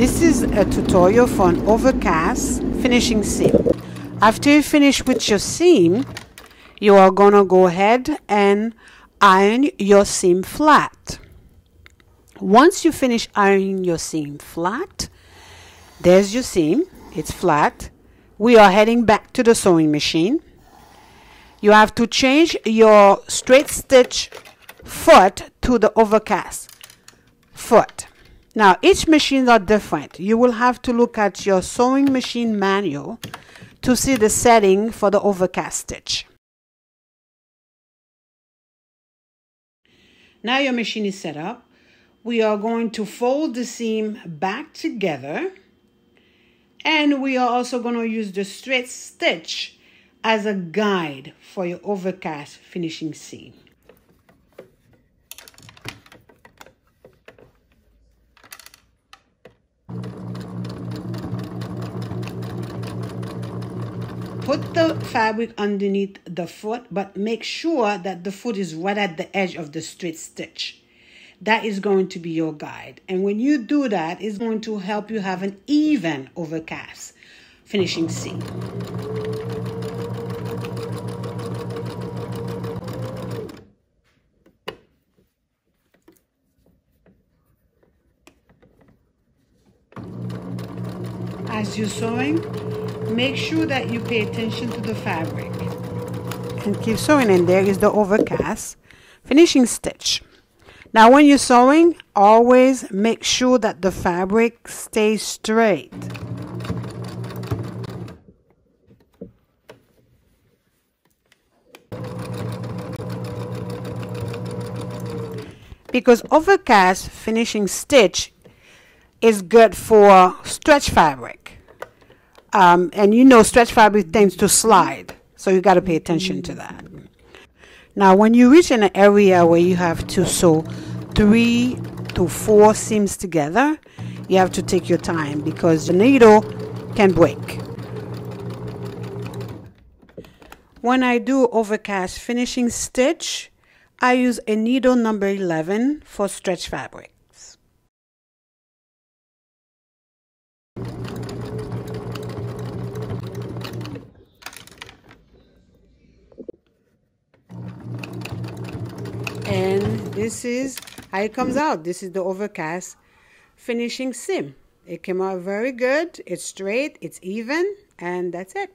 This is a tutorial for an overcast finishing seam. After you finish with your seam, you are going to go ahead and iron your seam flat. Once you finish ironing your seam flat, there's your seam, it's flat. We are heading back to the sewing machine. You have to change your straight stitch foot to the overcast foot. Now each machines are different. You will have to look at your sewing machine manual to see the setting for the overcast stitch. Now your machine is set up. We are going to fold the seam back together, and we are also going to use the straight stitch as a guide for your overcast finishing seam. Put the fabric underneath the foot, but make sure that the foot is right at the edge of the straight stitch. That is going to be your guide. And when you do that, it's going to help you have an even overcast finishing seam. As you're sewing, make sure that you pay attention to the fabric and keep sewing. And there is the overcast finishing stitch. Now when you're sewing, always make sure that the fabric stays straight. Because overcast finishing stitch is good for stretch fabric. And you know stretch fabric tends to slide, so you got to pay attention to that. Now when you reach in an area where you have to sew 3 to 4 seams together, you have to take your time because the needle can break. When I do overcast finishing stitch, I use a needle number 11 for stretch fabrics. And this is how it comes out. This is the overcast finishing seam. It came out very good. It's straight, it's even, and that's it.